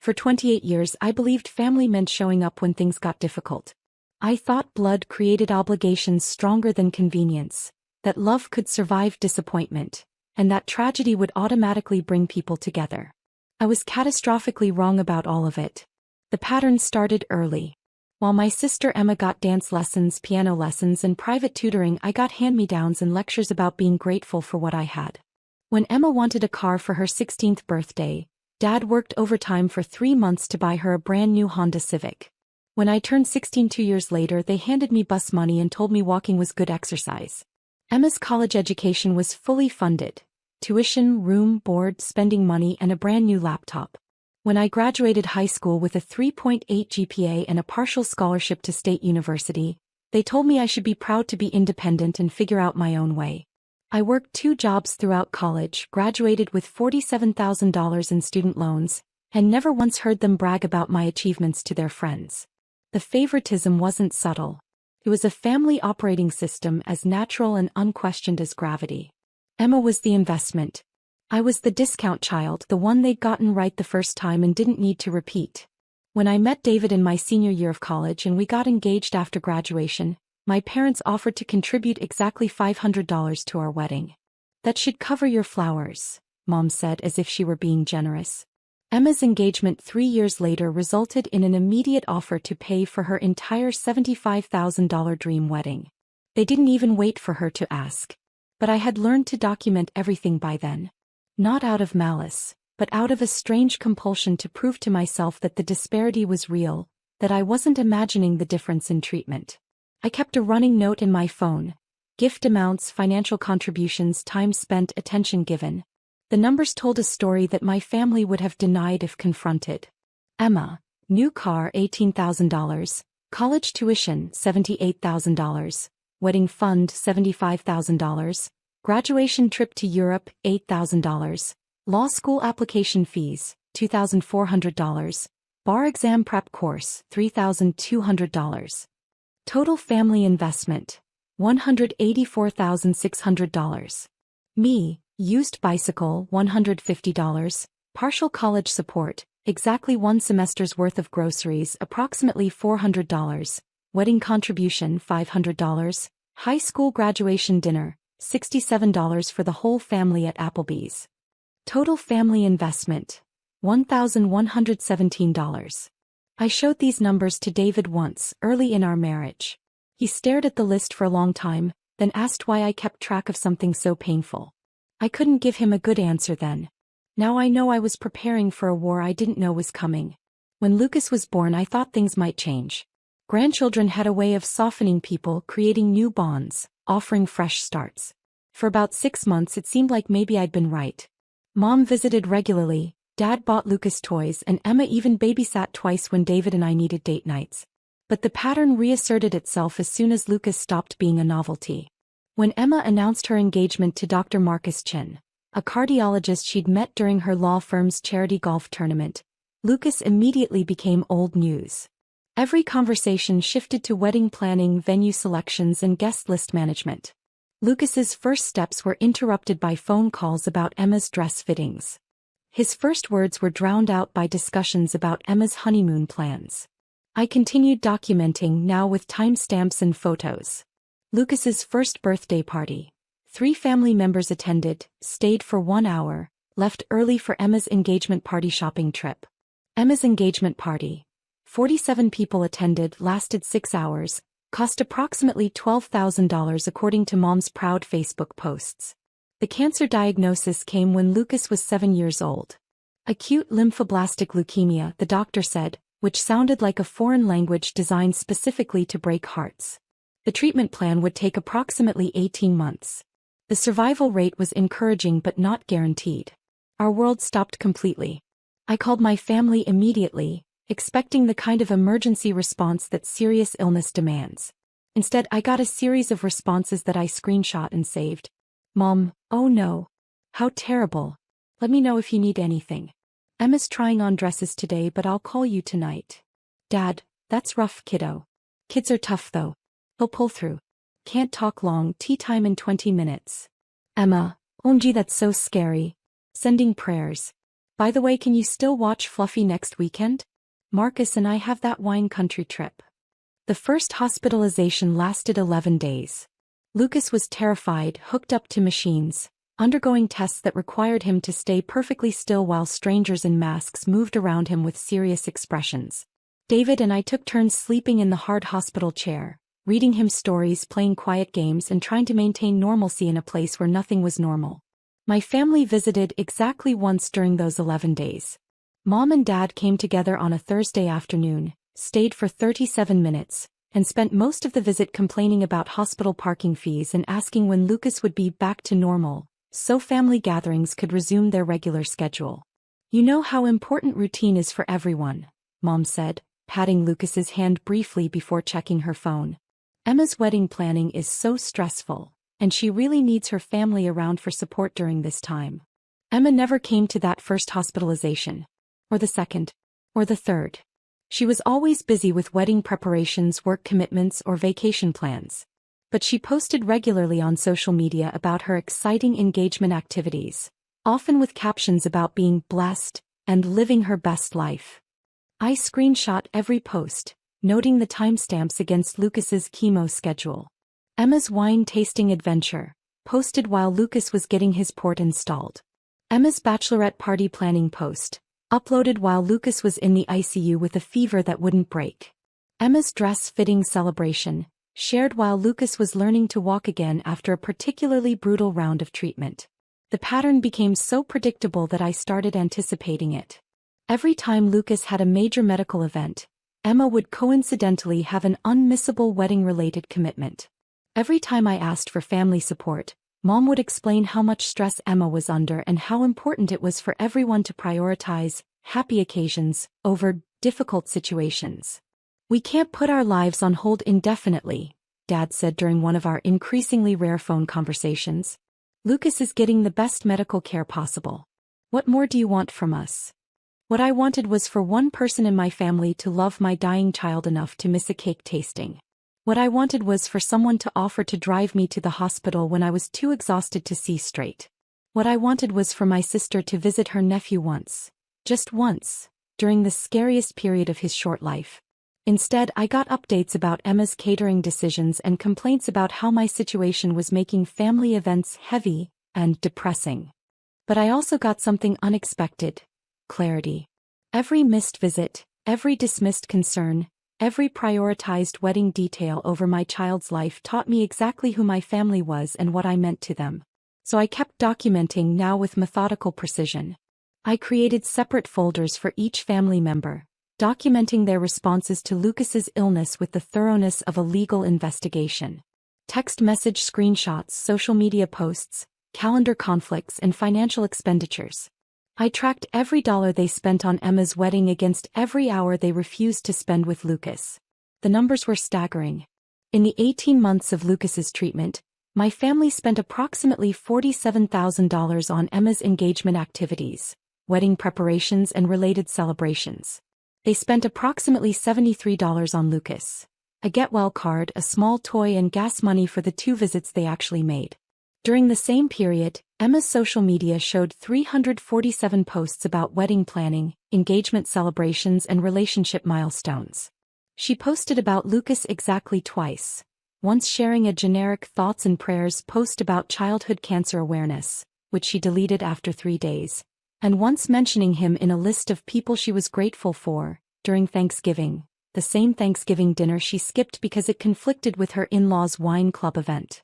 For 28 years I believed family meant showing up when things got difficult. I thought blood created obligations stronger than convenience, that love could survive disappointment, and that tragedy would automatically bring people together. I was catastrophically wrong about all of it. The pattern started early. While my sister Emma got dance lessons, piano lessons, and private tutoring, I got hand-me-downs and lectures about being grateful for what I had. When Emma wanted a car for her 16th birthday, Dad worked overtime for 3 months to buy her a brand new Honda Civic. When I turned 16 2 years later, they handed me bus money and told me walking was good exercise. Emma's college education was fully funded. Tuition, room, board, spending money, and a brand new laptop. When I graduated high school with a 3.8 GPA and a partial scholarship to State University, they told me I should be proud to be independent and figure out my own way. I worked 2 jobs throughout college, graduated with $47,000 in student loans, and never once heard them brag about my achievements to their friends. The favoritism wasn't subtle. It was a family operating system as natural and unquestioned as gravity. Emma was the investment. I was the discount child, the one they'd gotten right the first time and didn't need to repeat. When I met David in my senior year of college and we got engaged after graduation, my parents offered to contribute exactly $500 to our wedding. That should cover your flowers, Mom said as if she were being generous. Emma's engagement 3 years later resulted in an immediate offer to pay for her entire $75,000 dream wedding. They didn't even wait for her to ask. But I had learned to document everything by then. Not out of malice, but out of a strange compulsion to prove to myself that the disparity was real, that I wasn't imagining the difference in treatment. I kept a running note in my phone: gift amounts, financial contributions, time spent, attention given. The numbers told a story that my family would have denied if confronted. Emma: new car $18,000, college tuition $78,000, wedding fund $75,000, graduation trip to Europe $8,000, law school application fees $2,400, bar exam prep course $3,200. Total family investment $184,600. Me: used bicycle $150, partial college support, exactly 1 semester's worth of groceries approximately $400, wedding contribution $500, high school graduation dinner $67 for the whole family at Applebee's. Total family investment $1,117. I showed these numbers to David once, early in our marriage. He stared at the list for a long time, then asked why I kept track of something so painful. I couldn't give him a good answer then. Now I know I was preparing for a war I didn't know was coming. When Lucas was born, I thought things might change. Grandchildren had a way of softening people, creating new bonds, offering fresh starts. For about 6 months it seemed like maybe I'd been right. Mom visited regularly, Dad bought Lucas toys, and Emma even babysat twice when David and I needed date nights. But the pattern reasserted itself as soon as Lucas stopped being a novelty. When Emma announced her engagement to Dr. Marcus Chin, a cardiologist she'd met during her law firm's charity golf tournament, Lucas immediately became old news. Every conversation shifted to wedding planning, venue selections, and guest list management. Lucas's first steps were interrupted by phone calls about Emma's dress fittings. His first words were drowned out by discussions about Emma's honeymoon plans. I continued documenting, now with timestamps and photos. Lucas's first birthday party. 3 family members attended, stayed for 1 hour, left early for Emma's engagement party shopping trip. Emma's engagement party. 47 people attended, lasted 6 hours, cost approximately $12,000 according to Mom's proud Facebook posts. The cancer diagnosis came when Lucas was 7 years old. Acute lymphoblastic leukemia, the doctor said, which sounded like a foreign language designed specifically to break hearts. The treatment plan would take approximately 18 months. The survival rate was encouraging but not guaranteed. Our world stopped completely. I called my family immediately, expecting the kind of emergency response that serious illness demands. Instead, I got a series of responses that I screenshot and saved. Mom: oh no. How terrible. Let me know if you need anything. Emma's trying on dresses today, but I'll call you tonight. Dad: that's rough, kiddo. Kids are tough though. He'll pull through. Can't talk long, tea time in 20 minutes. Emma: OMG, that's so scary. Sending prayers. By the way, can you still watch Fluffy next weekend? Marcus and I have that wine country trip. The first hospitalization lasted 11 days. Lucas was terrified, hooked up to machines, undergoing tests that required him to stay perfectly still while strangers in masks moved around him with serious expressions. David and I took turns sleeping in the hard hospital chair, reading him stories, playing quiet games, and trying to maintain normalcy in a place where nothing was normal. My family visited exactly once during those 11 days. Mom and Dad came together on a Thursday afternoon, stayed for 37 minutes, and spent most of the visit complaining about hospital parking fees and asking when Lucas would be back to normal, so family gatherings could resume their regular schedule. You know how important routine is for everyone, Mom said, patting Lucas's hand briefly before checking her phone. Emma's wedding planning is so stressful, and she really needs her family around for support during this time. Emma never came to that first hospitalization, or the second, or the third. She was always busy with wedding preparations, work commitments, or vacation plans. But she posted regularly on social media about her exciting engagement activities, often with captions about being blessed and living her best life. I screenshot every post, noting the timestamps against Lucas's chemo schedule. Emma's wine tasting adventure, posted while Lucas was getting his port installed. Emma's bachelorette party planning post, uploaded while Lucas was in the ICU with a fever that wouldn't break. Emma's dress-fitting celebration, shared while Lucas was learning to walk again after a particularly brutal round of treatment. The pattern became so predictable that I started anticipating it. Every time Lucas had a major medical event, Emma would coincidentally have an unmissable wedding-related commitment. Every time I asked for family support, Mom would explain how much stress Emma was under and how important it was for everyone to prioritize happy occasions over difficult situations. We can't put our lives on hold indefinitely, Dad said during one of our increasingly rare phone conversations. Lucas is getting the best medical care possible. What more do you want from us? What I wanted was for one person in my family to love my dying child enough to miss a cake tasting. What I wanted was for someone to offer to drive me to the hospital when I was too exhausted to see straight. What I wanted was for my sister to visit her nephew once, just once, during the scariest period of his short life. Instead, I got updates about Emma's catering decisions and complaints about how my situation was making family events heavy and depressing. But I also got something unexpected: clarity. Every missed visit, every dismissed concern, every prioritized wedding detail over my child's life taught me exactly who my family was and what I meant to them. So I kept documenting, now with methodical precision. I created separate folders for each family member, documenting their responses to Lucas's illness with the thoroughness of a legal investigation. Text message screenshots, social media posts, calendar conflicts, and financial expenditures. I tracked every dollar they spent on Emma's wedding against every hour they refused to spend with Lucas. The numbers were staggering. In the 18 months of Lucas's treatment, my family spent approximately $47,000 on Emma's engagement activities, wedding preparations, and related celebrations. They spent approximately $73 on Lucas, a get-well card, a small toy, and gas money for the 2 visits they actually made. During the same period, Emma's social media showed 347 posts about wedding planning, engagement celebrations, and relationship milestones. She posted about Lucas exactly twice, once sharing a generic thoughts and prayers post about childhood cancer awareness, which she deleted after 3 days, and once mentioning him in a list of people she was grateful for, during Thanksgiving, the same Thanksgiving dinner she skipped because it conflicted with her in-laws' wine club event.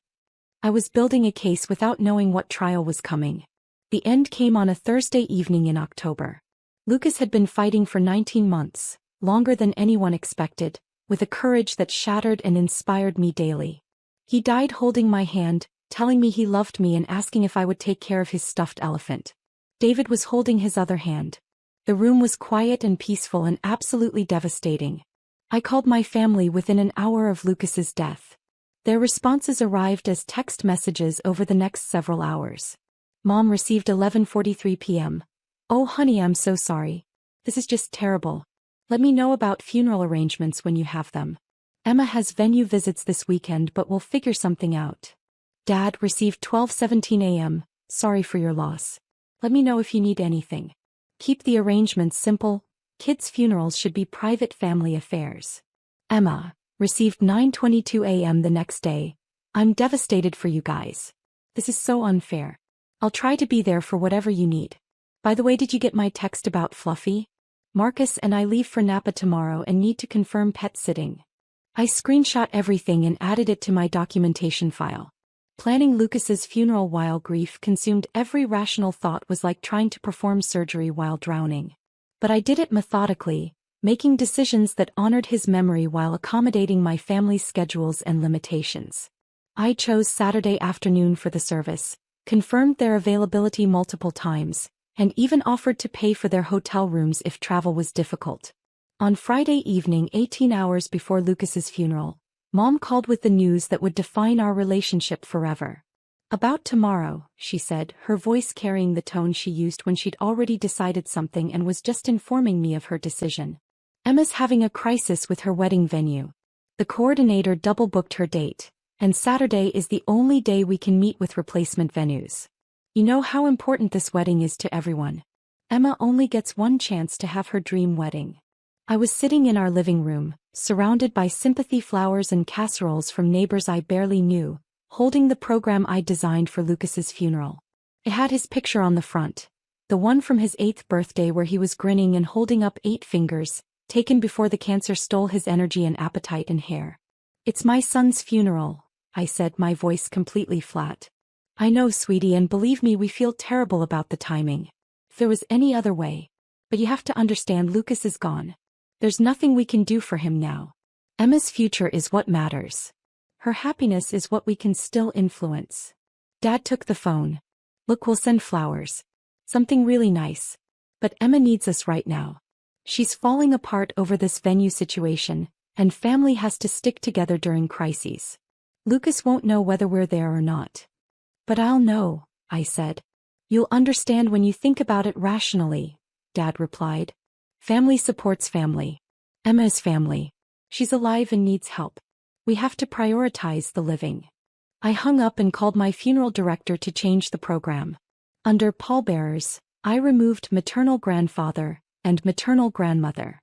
I was building a case without knowing what trial was coming. The end came on a Thursday evening in October. Lucas had been fighting for 19 months, longer than anyone expected, with a courage that shattered and inspired me daily. He died holding my hand, telling me he loved me and asking if I would take care of his stuffed elephant. David was holding his other hand. The room was quiet and peaceful and absolutely devastating. I called my family within an hour of Lucas's death. Their responses arrived as text messages over the next several hours. Mom received 11:43 p.m. "Oh honey, I'm so sorry. This is just terrible. Let me know about funeral arrangements when you have them. Emma has venue visits this weekend, but we'll figure something out." Dad received 12:17 a.m. "Sorry for your loss. Let me know if you need anything." Keep the arrangements simple. Kids' funerals should be private family affairs. Emma, received 9:22 a.m. the next day. I'm devastated for you guys. This is so unfair. I'll try to be there for whatever you need. By the way, did you get my text about Fluffy? Marcus and I leave for Napa tomorrow and need to confirm pet sitting. I screenshot everything and added it to my documentation file. Planning Lucas's funeral while grief consumed every rational thought was like trying to perform surgery while drowning. But I did it methodically, making decisions that honored his memory while accommodating my family's schedules and limitations. I chose Saturday afternoon for the service, confirmed their availability multiple times, and even offered to pay for their hotel rooms if travel was difficult. On Friday evening, 18 hours before Lucas's funeral, Mom called with the news that would define our relationship forever. About tomorrow, she said, her voice carrying the tone she used when she'd already decided something and was just informing me of her decision. Emma's having a crisis with her wedding venue. The coordinator double-booked her date, and Saturday is the only day we can meet with replacement venues. You know how important this wedding is to everyone. Emma only gets one chance to have her dream wedding. I was sitting in our living room, surrounded by sympathy flowers and casseroles from neighbors I barely knew, holding the program I designed for Lucas's funeral. It had his picture on the front, the one from his 8th birthday where he was grinning and holding up 8 fingers, taken before the cancer stole his energy and appetite and hair. It's my son's funeral, I said, my voice completely flat. I know, sweetie, and believe me, we feel terrible about the timing. If there was any other way. But you have to understand, Lucas is gone. There's nothing we can do for him now. Emma's future is what matters. Her happiness is what we can still influence. Dad took the phone. Look, we'll send flowers. Something really nice. But Emma needs us right now. She's falling apart over this venue situation, and family has to stick together during crises. Lucas won't know whether we're there or not. But I'll know, I said. You'll understand when you think about it rationally, Dad replied. Family supports family. Emma is family. She's alive and needs help. We have to prioritize the living. I hung up and called my funeral director to change the program. Under pallbearers, I removed maternal grandfather and maternal grandmother.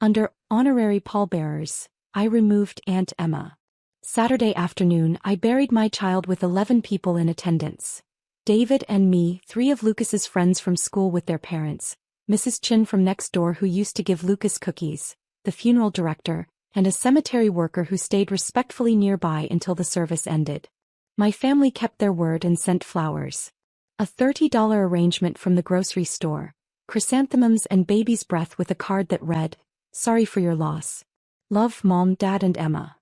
Under honorary pallbearers, I removed Aunt Emma. Saturday afternoon, I buried my child with 11 people in attendance. David and me, 3 of Lucas's friends from school with their parents, Mrs. Chin from next door who used to give Lucas cookies, the funeral director, and a cemetery worker who stayed respectfully nearby until the service ended. My family kept their word and sent flowers. A $30 arrangement from the grocery store, chrysanthemums and baby's breath with a card that read, "Sorry for your loss. Love, Mom, Dad and Emma."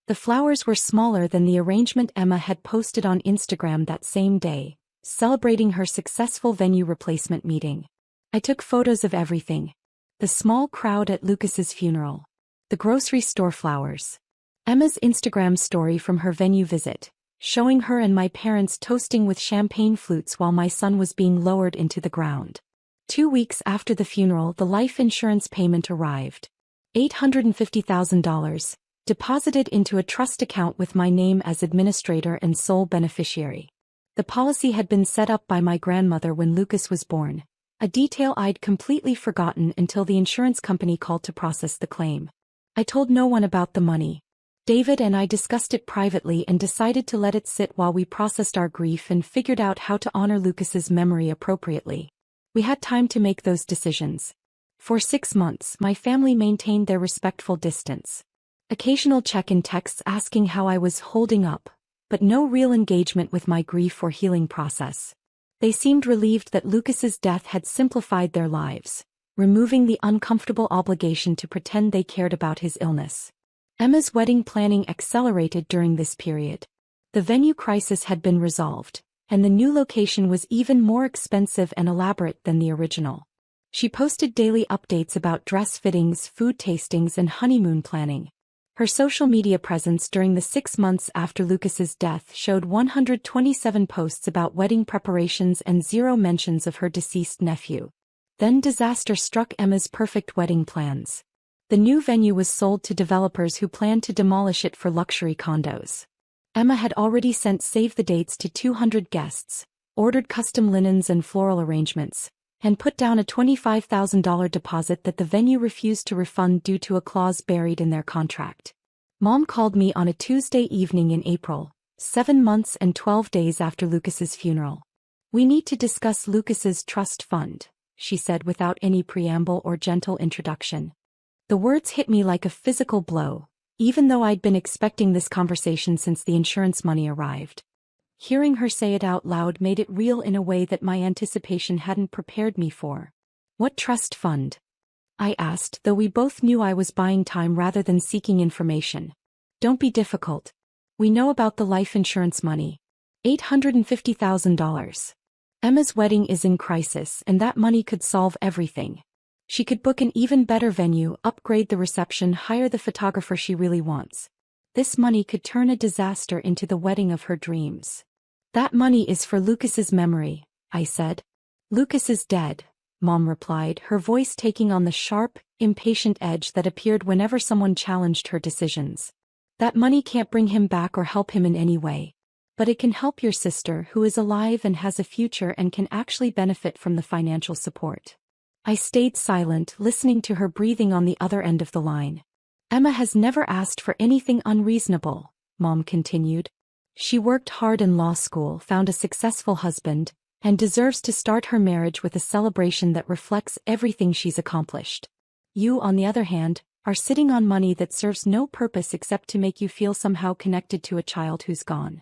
The flowers were smaller than the arrangement Emma had posted on Instagram that same day, celebrating her successful venue replacement meeting. I took photos of everything. The small crowd at Lucas's funeral. The grocery store flowers. Emma's Instagram story from her venue visit, showing her and my parents toasting with champagne flutes while my son was being lowered into the ground. 2 weeks after the funeral, the life insurance payment arrived. $850,000, deposited into a trust account with my name as administrator and sole beneficiary. The policy had been set up by my grandmother when Lucas was born, a detail I'd completely forgotten until the insurance company called to process the claim. I told no one about the money. David and I discussed it privately and decided to let it sit while we processed our grief and figured out how to honor Lucas's memory appropriately. We had time to make those decisions. For 6 months, my family maintained their respectful distance. Occasional check-in texts asking how I was holding up, but no real engagement with my grief or healing process. They seemed relieved that Lucas's death had simplified their lives, removing the uncomfortable obligation to pretend they cared about his illness. Emma's wedding planning accelerated during this period. The venue crisis had been resolved, and the new location was even more expensive and elaborate than the original. She posted daily updates about dress fittings, food tastings, and honeymoon planning. Her social media presence during the 6 months after Lucas's death showed 127 posts about wedding preparations and 0 mentions of her deceased nephew. Then disaster struck Emma's perfect wedding plans. The new venue was sold to developers who planned to demolish it for luxury condos. Emma had already sent save the dates to 200 guests, ordered custom linens and floral arrangements, and put down a $25,000 deposit that the venue refused to refund due to a clause buried in their contract. Mom called me on a Tuesday evening in April, 7 months and 12 days after Lucas's funeral. "We need to discuss Lucas's trust fund," she said without any preamble or gentle introduction. The words hit me like a physical blow, even though I'd been expecting this conversation since the insurance money arrived. Hearing her say it out loud made it real in a way that my anticipation hadn't prepared me for. "What trust fund?" I asked, though we both knew I was buying time rather than seeking information. "Don't be difficult. We know about the life insurance money. $850,000. Emma's wedding is in crisis and that money could solve everything. She could book an even better venue, upgrade the reception, hire the photographer she really wants. This money could turn a disaster into the wedding of her dreams." "That money is for Lucas's memory," I said. "Lucas is dead," Mom replied, her voice taking on the sharp, impatient edge that appeared whenever someone challenged her decisions. "That money can't bring him back or help him in any way. But it can help your sister, who is alive and has a future and can actually benefit from the financial support." I stayed silent, listening to her breathing on the other end of the line. "Emma has never asked for anything unreasonable," Mom continued. "She worked hard in law school, found a successful husband, and deserves to start her marriage with a celebration that reflects everything she's accomplished. You, on the other hand, are sitting on money that serves no purpose except to make you feel somehow connected to a child who's gone."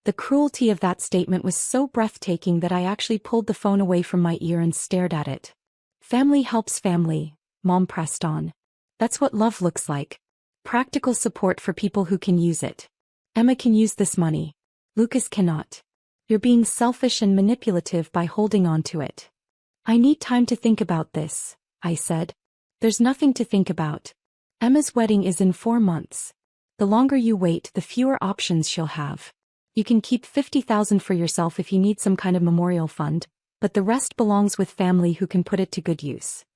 The cruelty of that statement was so breathtaking that I actually pulled the phone away from my ear and stared at it. "Family helps family," Mom pressed on. "That's what love looks like. Practical support for people who can use it. Emma can use this money. Lucas cannot. You're being selfish and manipulative by holding on to it." "I need time to think about this," I said. "There's nothing to think about. Emma's wedding is in 4 months. The longer you wait, the fewer options she'll have. You can keep $50,000 for yourself if you need some kind of memorial fund, but the rest belongs with family who can put it to good use."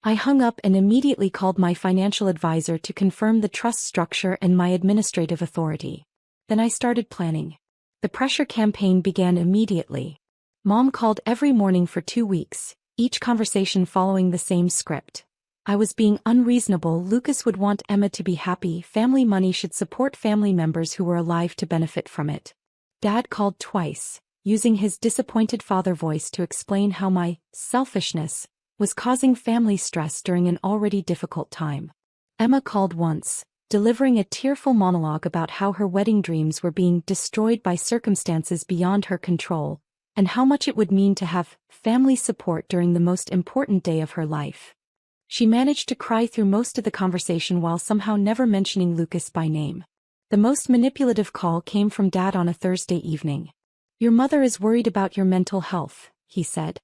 I hung up and immediately called my financial advisor to confirm the trust structure and my administrative authority. Then I started planning. The pressure campaign began immediately. Mom called every morning for 2 weeks, each conversation following the same script. I was being unreasonable. Lucas would want Emma to be happy. Family money should support family members who were alive to benefit from it. Dad called twice, using his disappointed father voice to explain how my selfishness was causing family stress during an already difficult time. Emma called once, delivering a tearful monologue about how her wedding dreams were being destroyed by circumstances beyond her control, and how much it would mean to have family support during the most important day of her life. She managed to cry through most of the conversation while somehow never mentioning Lucas by name. The most manipulative call came from Dad on a Thursday evening. "Your mother is worried about your mental health," he said.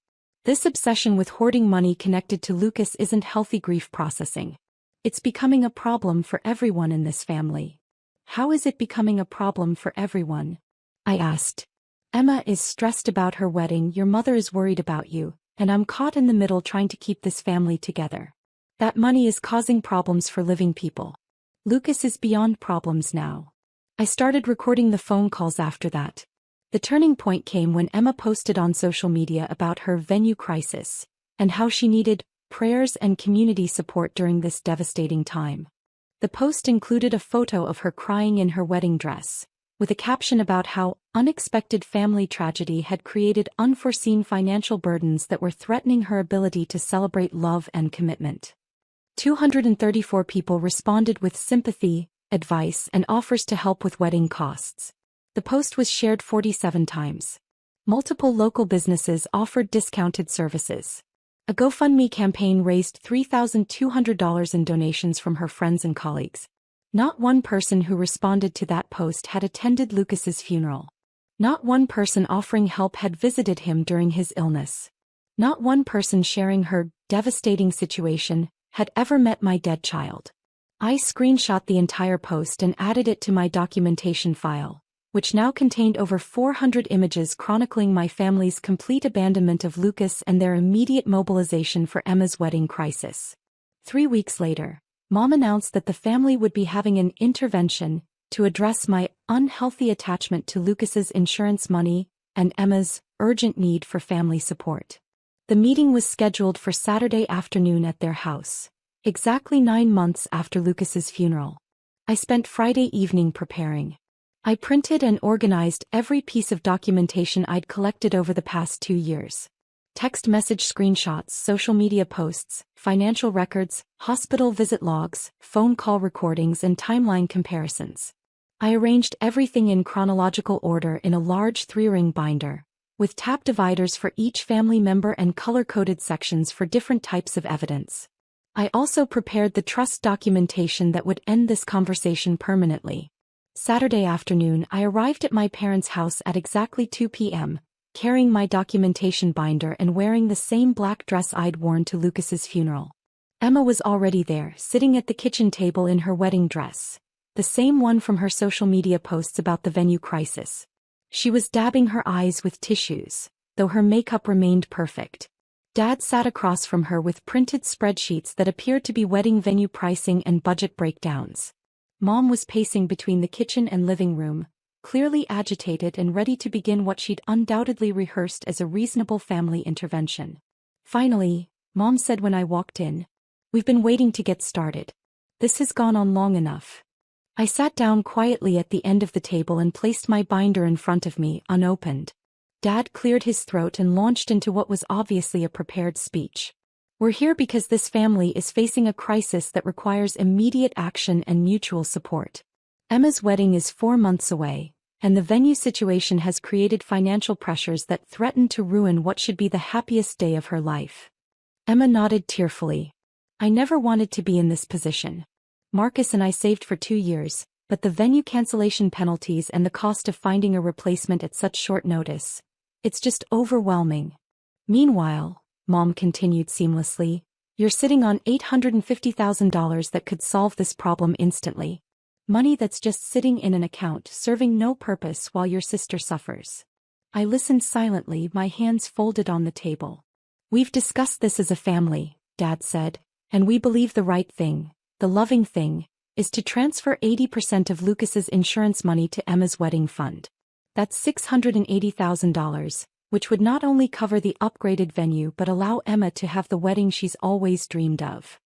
"This obsession with hoarding money connected to Lucas isn't healthy grief processing. It's becoming a problem for everyone in this family." "How is it becoming a problem for everyone?" I asked. "Emma is stressed about her wedding, your mother is worried about you, and I'm caught in the middle trying to keep this family together. That money is causing problems for living people. Lucas is beyond problems now." I started recording the phone calls after that. The turning point came when Emma posted on social media about her venue crisis, and how she needed prayers and community support during this devastating time. The post included a photo of her crying in her wedding dress, with a caption about how unexpected family tragedy had created unforeseen financial burdens that were threatening her ability to celebrate love and commitment. 234 people responded with sympathy, advice, and offers to help with wedding costs. The post was shared 47 times. Multiple local businesses offered discounted services. A GoFundMe campaign raised $3,200 in donations from her friends and colleagues. Not one person who responded to that post had attended Lucas's funeral. Not one person offering help had visited him during his illness. Not one person sharing her devastating situation had ever met my dead child. I screenshot the entire post and added it to my documentation file, which now contained over 400 images chronicling my family's complete abandonment of Lucas and their immediate mobilization for Emma's wedding crisis. 3 weeks later, Mom announced that the family would be having an intervention to address my unhealthy attachment to Lucas's insurance money and Emma's urgent need for family support. The meeting was scheduled for Saturday afternoon at their house, exactly 9 months after Lucas's funeral. I spent Friday evening preparing. I printed and organized every piece of documentation I'd collected over the past 2 years. Text message screenshots, social media posts, financial records, hospital visit logs, phone call recordings, and timeline comparisons. I arranged everything in chronological order in a large 3-ring binder, with tab dividers for each family member and color-coded sections for different types of evidence. I also prepared the trust documentation that would end this conversation permanently. Saturday afternoon, I arrived at my parents' house at exactly 2 p.m., carrying my documentation binder and wearing the same black dress I'd worn to Lucas's funeral. Emma was already there, sitting at the kitchen table in her wedding dress, the same one from her social media posts about the venue crisis. She was dabbing her eyes with tissues, though her makeup remained perfect. Dad sat across from her with printed spreadsheets that appeared to be wedding venue pricing and budget breakdowns. Mom was pacing between the kitchen and living room, clearly agitated and ready to begin what she'd undoubtedly rehearsed as a reasonable family intervention. Finally, Mom said when I walked in, "We've been waiting to get started. This has gone on long enough." I sat down quietly at the end of the table and placed my binder in front of me, unopened. Dad cleared his throat and launched into what was obviously a prepared speech. "We're here because this family is facing a crisis that requires immediate action and mutual support. Emma's wedding is 4 months away, and the venue situation has created financial pressures that threaten to ruin what should be the happiest day of her life." Emma nodded tearfully. "I never wanted to be in this position. Marcus and I saved for 2 years, but the venue cancellation penalties and the cost of finding a replacement at such short notice, it's just overwhelming. Meanwhile," Mom continued seamlessly, "you're sitting on $850,000 that could solve this problem instantly. Money that's just sitting in an account serving no purpose while your sister suffers." I listened silently, my hands folded on the table. "We've discussed this as a family," Dad said, "and we believe the right thing, the loving thing, is to transfer 80% of Lucas's insurance money to Emma's wedding fund. That's $680,000, which would not only cover the upgraded venue but allow Emma to have the wedding she's always dreamed of.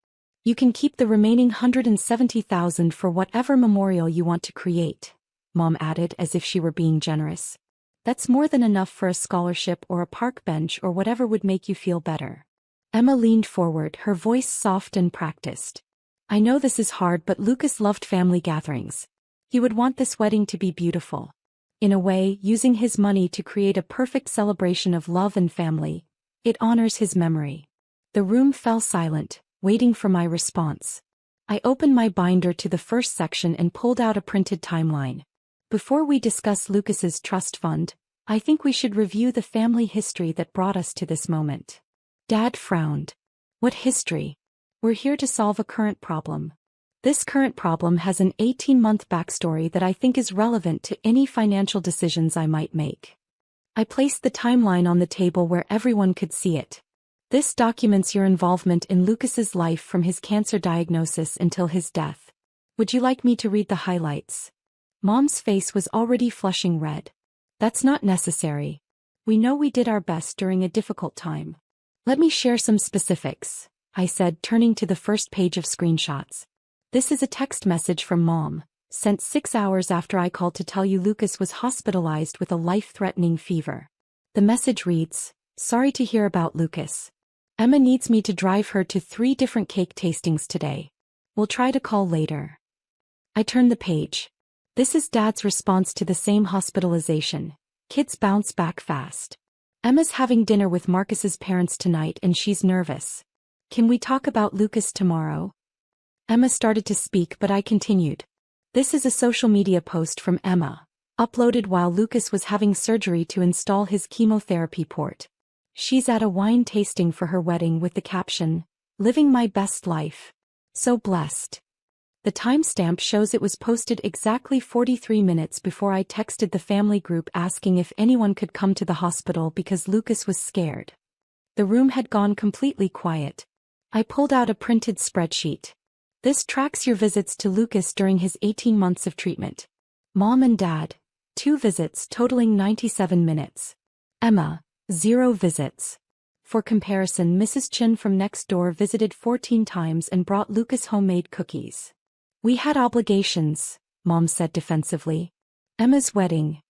You can keep the remaining $170,000 for whatever memorial you want to create," Mom added as if she were being generous. "That's more than enough for a scholarship or a park bench or whatever would make you feel better." Emma leaned forward, her voice soft and practiced. "I know this is hard, but Lucas loved family gatherings. He would want this wedding to be beautiful. In a way, using his money to create a perfect celebration of love and family, it honors his memory." The room fell silent, waiting for my response. I opened my binder to the first section and pulled out a printed timeline. "Before we discuss Lucas's trust fund, I think we should review the family history that brought us to this moment." Dad frowned. "What history? We're here to solve a current problem." "This current problem has an 18-month backstory that I think is relevant to any financial decisions I might make." I placed the timeline on the table where everyone could see it. "This documents your involvement in Lucas's life from his cancer diagnosis until his death. Would you like me to read the highlights?" Mom's face was already flushing red. "That's not necessary. We know we did our best during a difficult time." "Let me share some specifics," I said, turning to the first page of screenshots. "This is a text message from Mom, sent 6 hours after I called to tell you Lucas was hospitalized with a life-threatening fever. The message reads, 'Sorry to hear about Lucas. Emma needs me to drive her to 3 different cake tastings today. We'll try to call later.'" I turned the page. This is Dad's response to the same hospitalization. "Kids bounce back fast. Emma's having dinner with Marcus's parents tonight and she's nervous. Can we talk about Lucas tomorrow?" Emma started to speak, but I continued. "This is a social media post from Emma, uploaded while Lucas was having surgery to install his chemotherapy port. She's at a wine tasting for her wedding with the caption, 'Living my best life. So blessed.'" The timestamp shows it was posted exactly 43 minutes before I texted the family group asking if anyone could come to the hospital because Lucas was scared. The room had gone completely quiet. I pulled out a printed spreadsheet. "This tracks your visits to Lucas during his 18 months of treatment. Mom and Dad, 2 visits totaling 97 minutes. Emma, 0 visits. For comparison, Mrs. Chin from next door visited 14 times and brought Lucas homemade cookies. We had obligations, Mom said defensively. Emma's wedding.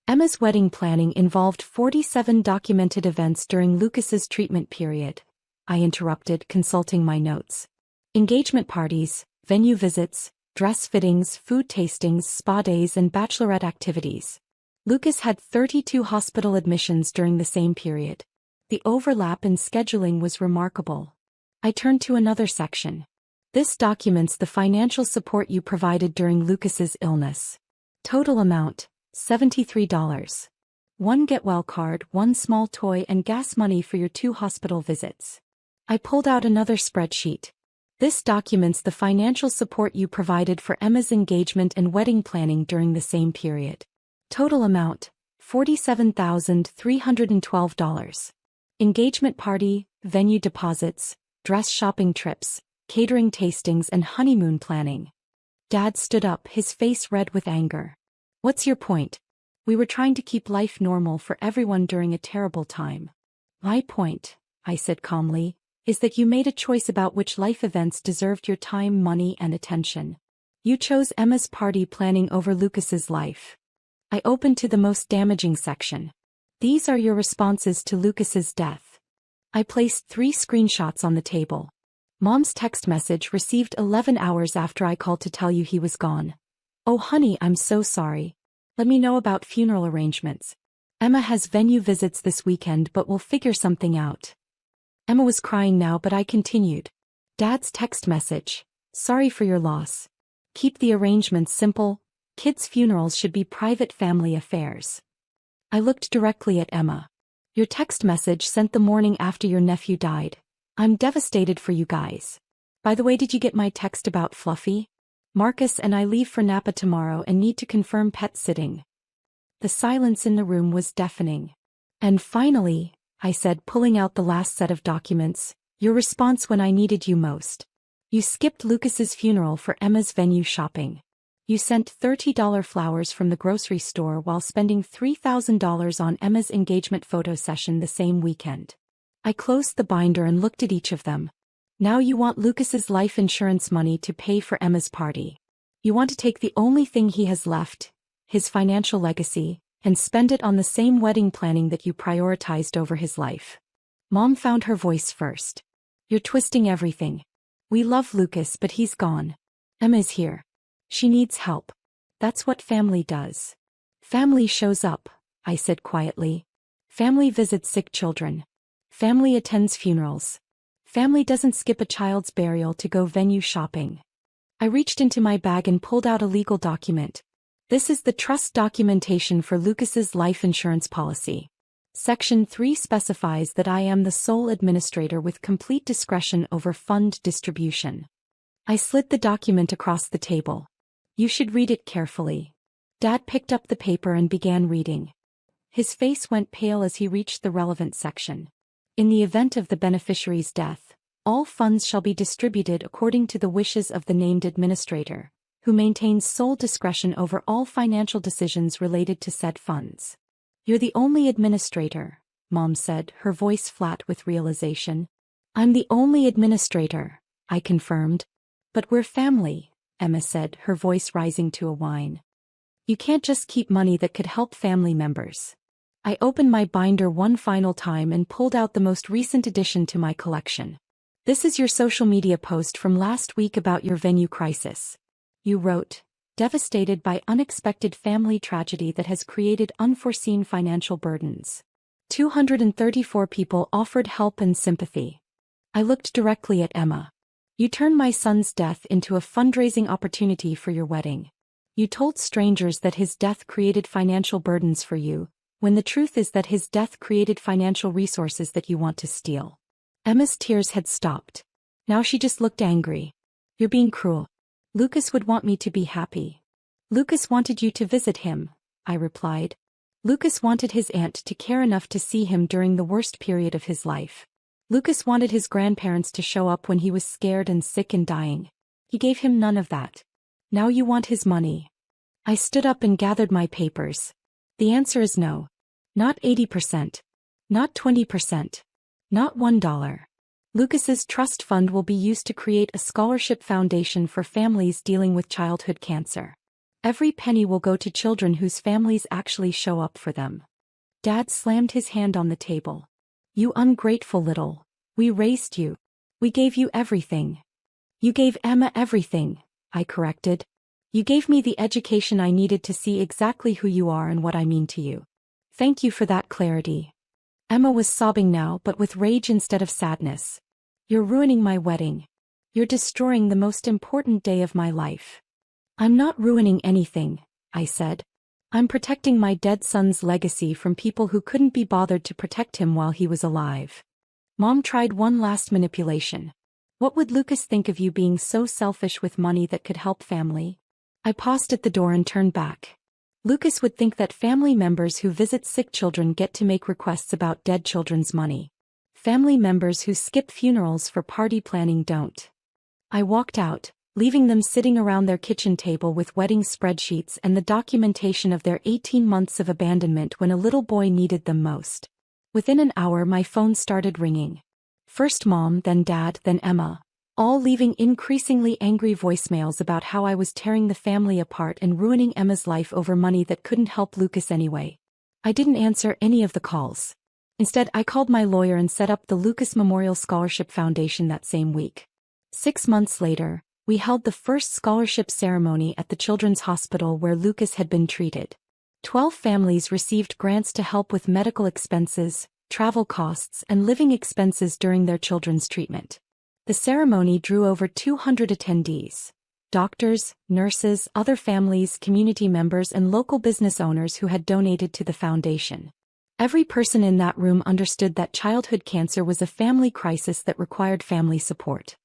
Emma's wedding planning involved 47 documented events during Lucas's treatment period. I interrupted, consulting my notes. Engagement parties, venue visits, dress fittings, food tastings, spa days and bachelorette activities. Lucas had 32 hospital admissions during the same period. The overlap in scheduling was remarkable. I turned to another section. This documents the financial support you provided during Lucas's illness. Total amount, $73. One get-well card, one small toy and gas money for your 2 hospital visits. I pulled out another spreadsheet. This documents the financial support you provided for Emma's engagement and wedding planning during the same period. Total amount, $47,312. Engagement party, venue deposits, dress shopping trips, catering tastings and honeymoon planning. Dad stood up, his face red with anger. What's your point? We were trying to keep life normal for everyone during a terrible time. My point, I said calmly, is that you made a choice about which life events deserved your time, money and attention. You chose Emma's party planning over Lucas's life. I opened to the most damaging section. These are your responses to Lucas's death. I placed 3 screenshots on the table. Mom's text message received 11 hours after I called to tell you he was gone. Oh honey, I'm so sorry. Let me know about funeral arrangements. Emma has venue visits this weekend but we'll figure something out. Emma was crying now but I continued. Dad's text message. Sorry for your loss. Keep the arrangements simple. Kids' funerals should be private family affairs. I looked directly at Emma. Your text message sent the morning after your nephew died. I'm devastated for you guys. By the way, did you get my text about Fluffy? Marcus and I leave for Napa tomorrow and need to confirm pet sitting. The silence in the room was deafening. And finally, I said, pulling out the last set of documents, your response when I needed you most. You skipped Lucas's funeral for Emma's venue shopping. You sent $30 flowers from the grocery store while spending $3,000 on Emma's engagement photo session the same weekend. I closed the binder and looked at each of them. Now you want Lucas's life insurance money to pay for Emma's party. You want to take the only thing he has left, his financial legacy, and spend it on the same wedding planning that you prioritized over his life. Mom found her voice first. You're twisting everything. We love Lucas but he's gone. Emma's here. She needs help. That's what family does. Family shows up, I said quietly. Family visits sick children. Family attends funerals. Family doesn't skip a child's burial to go venue shopping. I reached into my bag and pulled out a legal document. This is the trust documentation for Lucas's life insurance policy. Section 3 specifies that I am the sole administrator with complete discretion over fund distribution. I slid the document across the table. You should read it carefully. Dad picked up the paper and began reading. His face went pale as he reached the relevant section. In the event of the beneficiary's death, all funds shall be distributed according to the wishes of the named administrator, who maintains sole discretion over all financial decisions related to said funds. You're the only administrator, Mom said, her voice flat with realization. I'm the only administrator, I confirmed. But we're family, Emma said, her voice rising to a whine. You can't just keep money that could help family members. I opened my binder one final time and pulled out the most recent addition to my collection. This is your social media post from last week about your venue crisis. You wrote, devastated by unexpected family tragedy that has created unforeseen financial burdens. 234 people offered help and sympathy. I looked directly at Emma. You turned my son's death into a fundraising opportunity for your wedding. You told strangers that his death created financial burdens for you, when the truth is that his death created financial resources that you want to steal. Emma's tears had stopped. Now she just looked angry. You're being cruel. Lucas would want me to be happy. Lucas wanted you to visit him, I replied. Lucas wanted his aunt to care enough to see him during the worst period of his life. Lucas wanted his grandparents to show up when he was scared and sick and dying. He gave him none of that. Now you want his money. I stood up and gathered my papers. The answer is no. Not 80%. Not 20%. Not $1. Lucas's trust fund will be used to create a scholarship foundation for families dealing with childhood cancer. Every penny will go to children whose families actually show up for them. Dad slammed his hand on the table. You ungrateful little. We raised you. We gave you everything. You gave Emma everything, I corrected. You gave me the education I needed to see exactly who you are and what I mean to you. Thank you for that clarity. Emma was sobbing now, but with rage instead of sadness. You're ruining my wedding. You're destroying the most important day of my life. I'm not ruining anything, I said. I'm protecting my dead son's legacy from people who couldn't be bothered to protect him while he was alive. Mom tried one last manipulation. What would Lucas think of you being so selfish with money that could help family? I paused at the door and turned back. Lucas would think that family members who visit sick children get to make requests about dead children's money. Family members who skip funerals for party planning don't. I walked out, leaving them sitting around their kitchen table with wedding spreadsheets and the documentation of their 18 months of abandonment when a little boy needed them most. Within an hour my phone started ringing. First Mom, then Dad, then Emma, all leaving increasingly angry voicemails about how I was tearing the family apart and ruining Emma's life over money that couldn't help Lucas anyway. I didn't answer any of the calls. Instead, I called my lawyer and set up the Lucas Memorial Scholarship Foundation that same week. 6 months later, we held the first scholarship ceremony at the children's hospital where Lucas had been treated. 12 families received grants to help with medical expenses, travel costs, and living expenses during their children's treatment. The ceremony drew over 200 attendees: doctors, nurses, other families, community members, and local business owners who had donated to the foundation. Every person in that room understood that childhood cancer was a family crisis that required family support.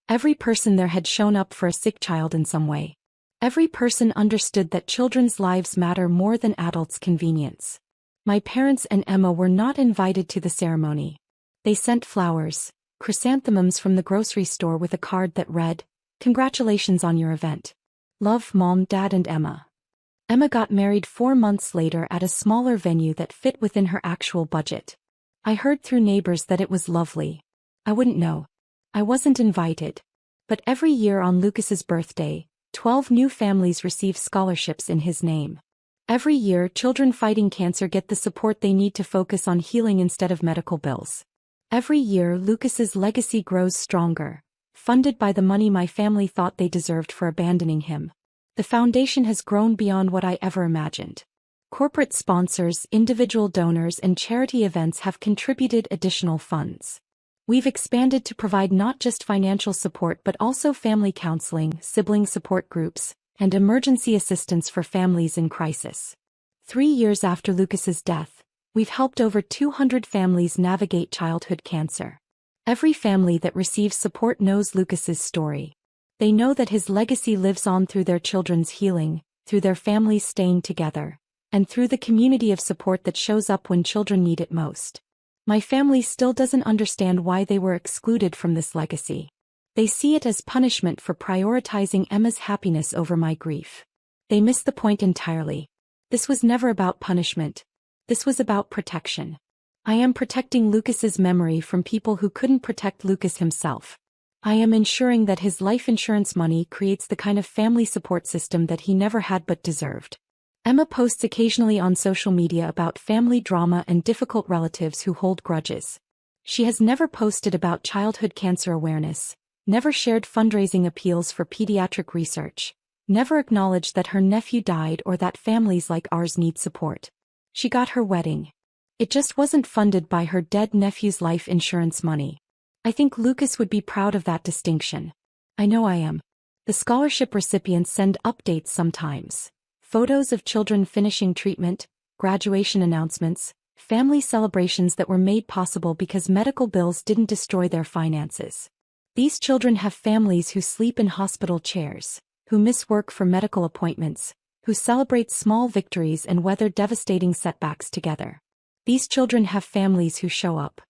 Every person there had shown up for a sick child in some way. Every person understood that children's lives matter more than adults' convenience. My parents and Emma were not invited to the ceremony. They sent flowers, chrysanthemums from the grocery store with a card that read, "Congratulations on your event. Love, Mom, Dad, and Emma." Emma got married 4 months later at a smaller venue that fit within her actual budget. I heard through neighbors that it was lovely. I wouldn't know. I wasn't invited. But every year on Lucas's birthday, 12 new families receive scholarships in his name. Every year, children fighting cancer get the support they need to focus on healing instead of medical bills. Every year, Lucas's legacy grows stronger, funded by the money my family thought they deserved for abandoning him. The foundation has grown beyond what I ever imagined. Corporate sponsors, individual donors, and charity events have contributed additional funds. We've expanded to provide not just financial support but also family counseling, sibling support groups, and emergency assistance for families in crisis. 3 years after Lucas's death, we've helped over 200 families navigate childhood cancer. Every family that receives support knows Lucas's story. They know that his legacy lives on through their children's healing, through their families staying together, and through the community of support that shows up when children need it most. My family still doesn't understand why they were excluded from this legacy. They see it as punishment for prioritizing Emma's happiness over my grief. They miss the point entirely. This was never about punishment. This was about protection. I am protecting Lucas's memory from people who couldn't protect Lucas himself. I am ensuring that his life insurance money creates the kind of family support system that he never had but deserved. Emma posts occasionally on social media about family drama and difficult relatives who hold grudges. She has never posted about childhood cancer awareness, never shared fundraising appeals for pediatric research, never acknowledged that her nephew died or that families like ours need support. She got her wedding. It just wasn't funded by her dead nephew's life insurance money. I think Lucas would be proud of that distinction. I know I am. The scholarship recipients send updates sometimes. Photos of children finishing treatment, graduation announcements, family celebrations that were made possible because medical bills didn't destroy their finances. These children have families who sleep in hospital chairs, who miss work for medical appointments, who celebrate small victories and weather devastating setbacks together. These children have families who show up.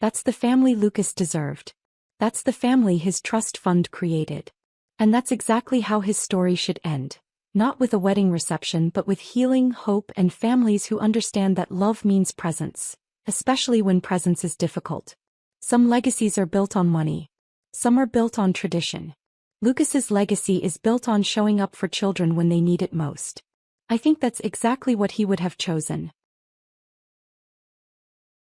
That's the family Lucas deserved. That's the family his trust fund created. And that's exactly how his story should end. Not with a wedding reception but with healing, hope, and families who understand that love means presence, especially when presence is difficult. Some legacies are built on money. Some are built on tradition. Lucas's legacy is built on showing up for children when they need it most. I think that's exactly what he would have chosen.